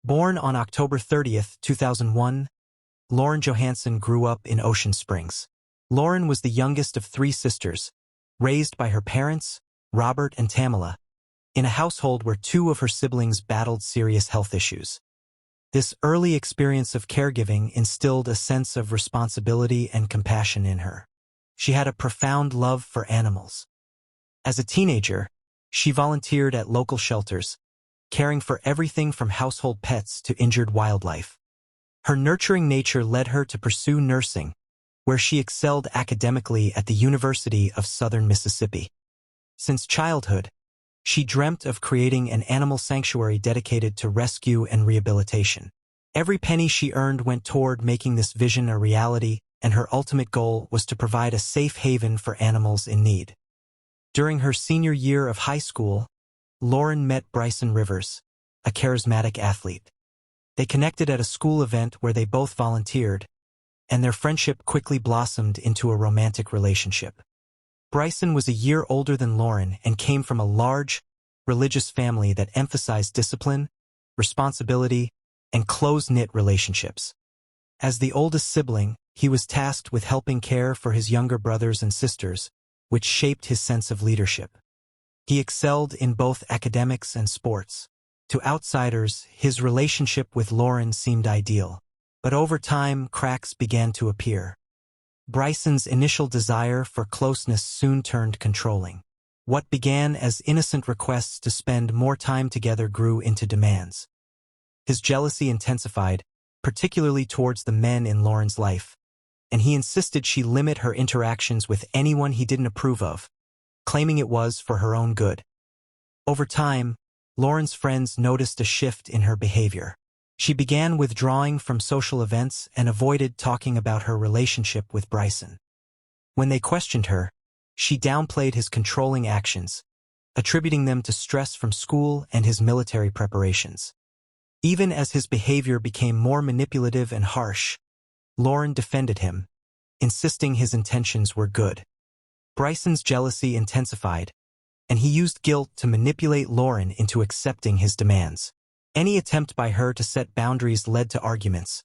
Born on October 30th, 2001, Lauren Johansen grew up in Ocean Springs. Lauren was the youngest of three sisters, raised by her parents, Robert and Tamala, in a household where two of her siblings battled serious health issues. This early experience of caregiving instilled a sense of responsibility and compassion in her. She had a profound love for animals. As a teenager, she volunteered at local shelters, caring for everything from household pets to injured wildlife. Her nurturing nature led her to pursue nursing, where she excelled academically at the University of Southern Mississippi. Since childhood, she dreamt of creating an animal sanctuary dedicated to rescue and rehabilitation. Every penny she earned went toward making this vision a reality, and her ultimate goal was to provide a safe haven for animals in need. During her senior year of high school, Lauren met Bryson Rivers, a charismatic athlete. They connected at a school event where they both volunteered, and their friendship quickly blossomed into a romantic relationship. Bryson was a year older than Lauren and came from a large, religious family that emphasized discipline, responsibility, and close-knit relationships. As the oldest sibling, he was tasked with helping care for his younger brothers and sisters, which shaped his sense of leadership. He excelled in both academics and sports. To outsiders, his relationship with Lauren seemed ideal, but over time, cracks began to appear. Bryson's initial desire for closeness soon turned controlling. What began as innocent requests to spend more time together grew into demands. His jealousy intensified, particularly towards the men in Lauren's life, and he insisted she limit her interactions with anyone he didn't approve of, claiming it was for her own good. Over time, Lauren's friends noticed a shift in her behavior. She began withdrawing from social events and avoided talking about her relationship with Bryson. When they questioned her, she downplayed his controlling actions, attributing them to stress from school and his military preparations. Even as his behavior became more manipulative and harsh, Lauren defended him, insisting his intentions were good. Bryson's jealousy intensified, and he used guilt to manipulate Lauren into accepting his demands. Any attempt by her to set boundaries led to arguments,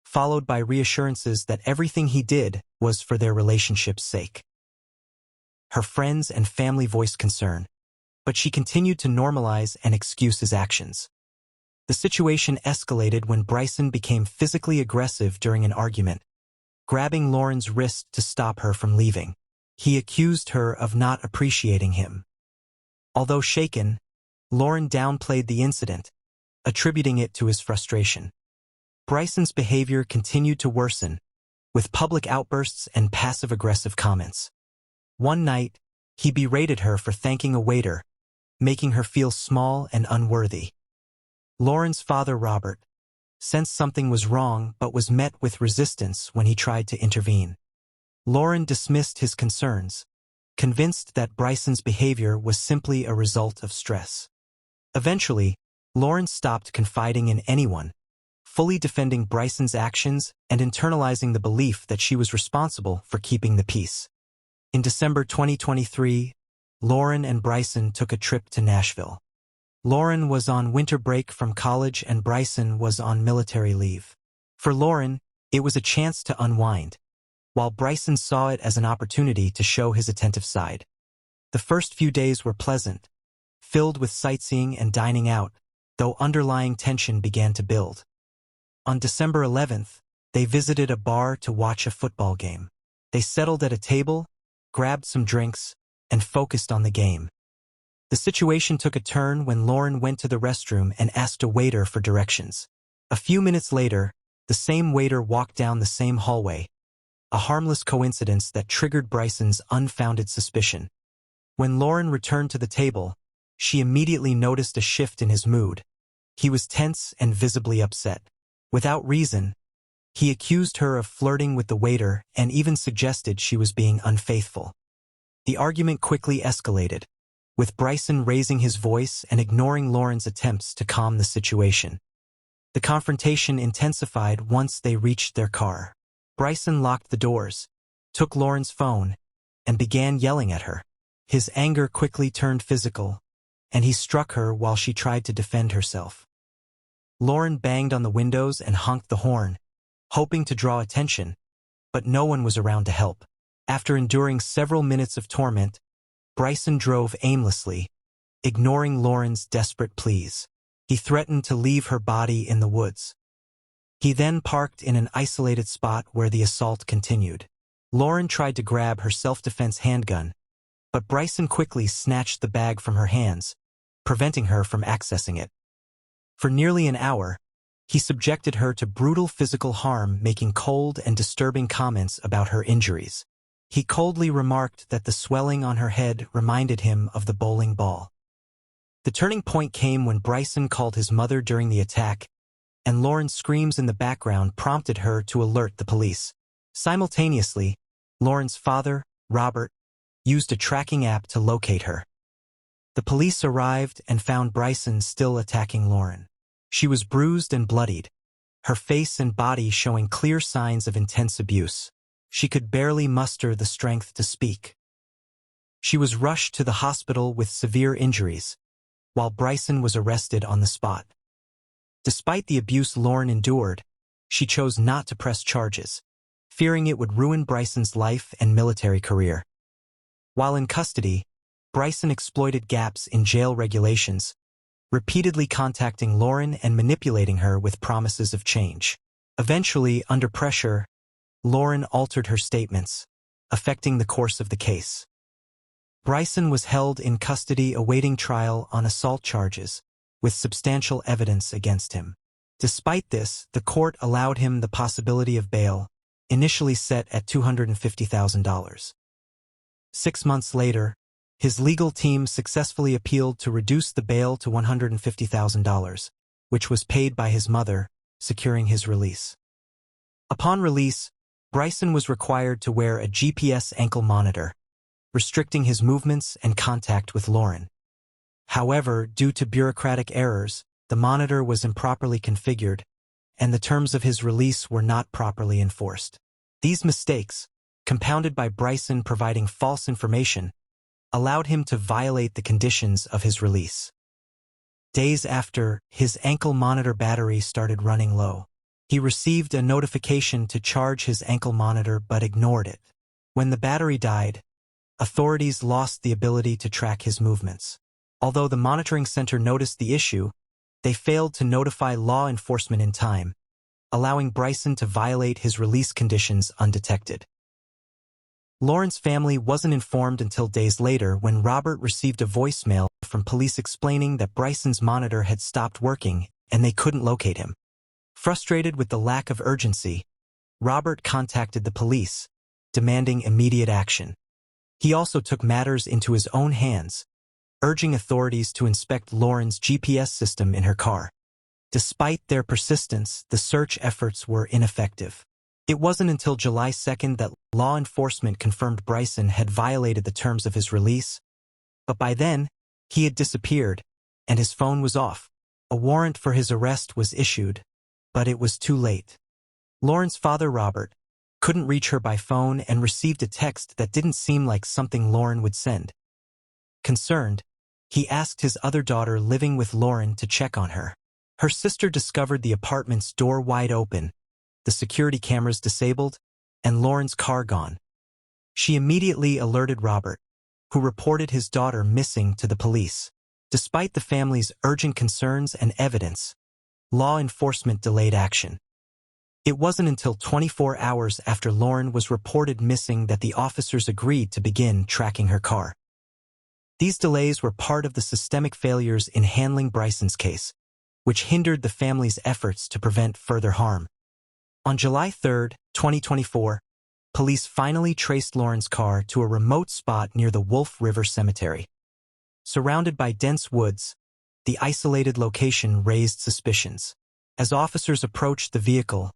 followed by reassurances that everything he did was for their relationship's sake. Her friends and family voiced concern, but she continued to normalize and excuse his actions. The situation escalated when Bryson became physically aggressive during an argument, grabbing Lauren's wrist to stop her from leaving. He accused her of not appreciating him. Although shaken, Lauren downplayed the incident, attributing it to his frustration. Bryson's behavior continued to worsen, with public outbursts and passive-aggressive comments. One night, he berated her for thanking a waiter, making her feel small and unworthy. Lauren's father, Robert, sensed something was wrong but was met with resistance when he tried to intervene. Lauren dismissed his concerns, convinced that Bryson's behavior was simply a result of stress. Eventually, Lauren stopped confiding in anyone, fully defending Bryson's actions and internalizing the belief that she was responsible for keeping the peace. In December 2023, Lauren and Bryson took a trip to Nashville. Lauren was on winter break from college and Bryson was on military leave. For Lauren, it was a chance to unwind, while Bryson saw it as an opportunity to show his attentive side. The first few days were pleasant, filled with sightseeing and dining out, though underlying tension began to build. On December 11th, they visited a bar to watch a football game. They settled at a table, grabbed some drinks, and focused on the game. The situation took a turn when Lauren went to the restroom and asked a waiter for directions. A few minutes later, the same waiter walked down the same hallway, a harmless coincidence that triggered Bryson's unfounded suspicion. When Lauren returned to the table, she immediately noticed a shift in his mood. He was tense and visibly upset. Without reason, he accused her of flirting with the waiter and even suggested she was being unfaithful. The argument quickly escalated, with Bryson raising his voice and ignoring Lauren's attempts to calm the situation. The confrontation intensified once they reached their car. Bryson locked the doors, took Lauren's phone, and began yelling at her. His anger quickly turned physical, and he struck her while she tried to defend herself. Lauren banged on the windows and honked the horn, hoping to draw attention, but no one was around to help. After enduring several minutes of torment, Bryson drove aimlessly, ignoring Lauren's desperate pleas. He threatened to leave her body in the woods. He then parked in an isolated spot where the assault continued. Lauren tried to grab her self-defense handgun, but Bryson quickly snatched the bag from her hands, preventing her from accessing it. For nearly an hour, he subjected her to brutal physical harm, making cold and disturbing comments about her injuries. He coldly remarked that the swelling on her head reminded him of the bowling ball. The turning point came when Bryson called his mother during the attack, and Lauren's screams in the background prompted her to alert the police. Simultaneously, Lauren's father, Robert, used a tracking app to locate her. The police arrived and found Bryson still attacking Lauren. She was bruised and bloodied, her face and body showing clear signs of intense abuse. She could barely muster the strength to speak. She was rushed to the hospital with severe injuries, while Bryson was arrested on the spot. Despite the abuse Lauren endured, she chose not to press charges, fearing it would ruin Bryson's life and military career. While in custody, Bryson exploited gaps in jail regulations, repeatedly contacting Lauren and manipulating her with promises of change. Eventually, under pressure, Lauren altered her statements, affecting the course of the case. Bryson was held in custody awaiting trial on assault charges, with substantial evidence against him. Despite this, the court allowed him the possibility of bail, initially set at $250,000. 6 months later, his legal team successfully appealed to reduce the bail to $150,000, which was paid by his mother, securing his release. Upon release, Bryson was required to wear a GPS ankle monitor, restricting his movements and contact with Lauren. However, due to bureaucratic errors, the monitor was improperly configured, and the terms of his release were not properly enforced. These mistakes, compounded by Bryson providing false information, allowed him to violate the conditions of his release. Days after, his ankle monitor battery started running low. He received a notification to charge his ankle monitor but ignored it. When the battery died, authorities lost the ability to track his movements. Although the monitoring center noticed the issue, they failed to notify law enforcement in time, allowing Bryson to violate his release conditions undetected. Lauren's family wasn't informed until days later when Robert received a voicemail from police explaining that Bryson's monitor had stopped working and they couldn't locate him. Frustrated with the lack of urgency, Robert contacted the police, demanding immediate action. He also took matters into his own hands, urging authorities to inspect Lauren's GPS system in her car. Despite their persistence, the search efforts were ineffective. It wasn't until July 2nd that law enforcement confirmed Bryson had violated the terms of his release, but by then, he had disappeared, and his phone was off. A warrant for his arrest was issued, but it was too late. Lauren's father, Robert, couldn't reach her by phone and received a text that didn't seem like something Lauren would send. Concerned, he asked his other daughter living with Lauren to check on her. Her sister discovered the apartment's door wide open, the security cameras disabled, and Lauren's car gone. She immediately alerted Robert, who reported his daughter missing to the police. Despite the family's urgent concerns and evidence, law enforcement delayed action. It wasn't until 24 hours after Lauren was reported missing that the officers agreed to begin tracking her car. These delays were part of the systemic failures in handling Bryson's case, which hindered the family's efforts to prevent further harm. On July 3, 2024, police finally traced Lauren's car to a remote spot near the Wolf River Cemetery. Surrounded by dense woods, the isolated location raised suspicions. As officers approached the vehicle,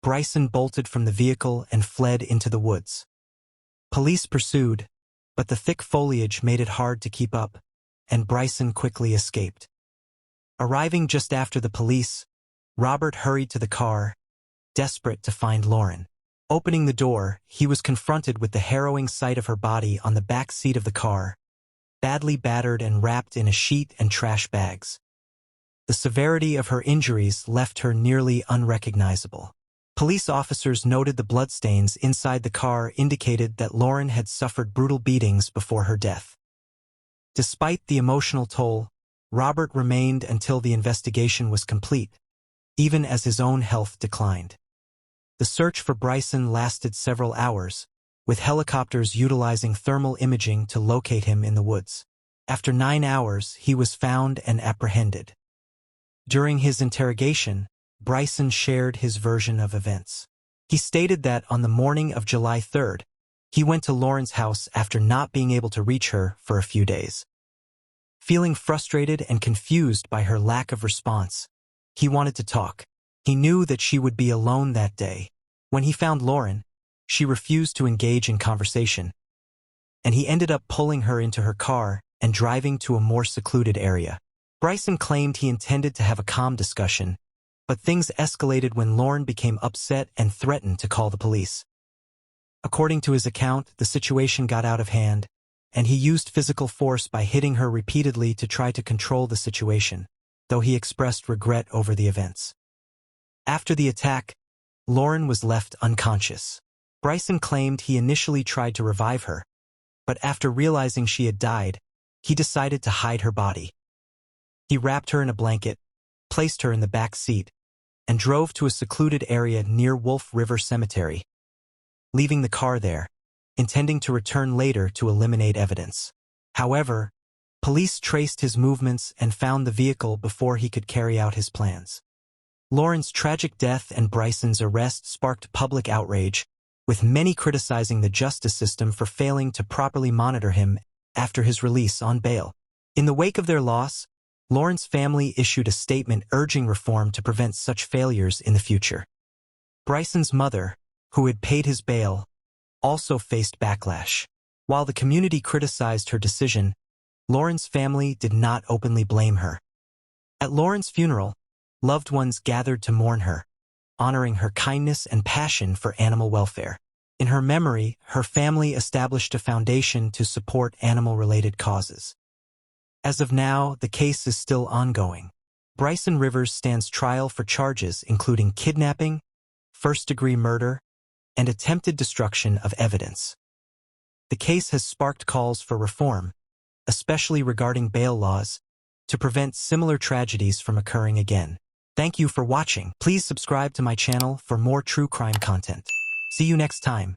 Bryson bolted from the vehicle and fled into the woods. Police pursued, but the thick foliage made it hard to keep up, and Bryson quickly escaped. Arriving just after the police, Robert hurried to the car, desperate to find Lauren. Opening the door, he was confronted with the harrowing sight of her body on the back seat of the car, badly battered and wrapped in a sheet and trash bags. The severity of her injuries left her nearly unrecognizable. Police officers noted the bloodstains inside the car indicated that Lauren had suffered brutal beatings before her death. Despite the emotional toll, Robert remained until the investigation was complete, even as his own health declined. The search for Bryson lasted several hours, with helicopters utilizing thermal imaging to locate him in the woods. After 9 hours, he was found and apprehended. During his interrogation, Bryson shared his version of events. He stated that on the morning of July 3rd, he went to Lauren's house after not being able to reach her for a few days. Feeling frustrated and confused by her lack of response, he wanted to talk. He knew that she would be alone that day. When he found Lauren, she refused to engage in conversation, and he ended up pulling her into her car and driving to a more secluded area. Bryson claimed he intended to have a calm discussion, but things escalated when Lauren became upset and threatened to call the police. According to his account, the situation got out of hand, and he used physical force by hitting her repeatedly to try to control the situation, though he expressed regret over the events. After the attack, Lauren was left unconscious. Bryson claimed he initially tried to revive her, but after realizing she had died, he decided to hide her body. He wrapped her in a blanket, placed her in the back seat, and drove to a secluded area near Wolf River Cemetery, leaving the car there, intending to return later to eliminate evidence. However, police traced his movements and found the vehicle before he could carry out his plans. Lauren's tragic death and Bryson's arrest sparked public outrage, with many criticizing the justice system for failing to properly monitor him after his release on bail. In the wake of their loss, Lauren's family issued a statement urging reform to prevent such failures in the future. Bryson's mother, who had paid his bail, also faced backlash. While the community criticized her decision, Lauren's family did not openly blame her. At Lauren's funeral, loved ones gathered to mourn her, honoring her kindness and passion for animal welfare. In her memory, her family established a foundation to support animal-related causes. As of now, the case is still ongoing. Bryson Rivers stands trial for charges including kidnapping, first-degree murder, and attempted destruction of evidence. The case has sparked calls for reform, especially regarding bail laws, to prevent similar tragedies from occurring again. Thank you for watching. Please subscribe to my channel for more true crime content. See you next time.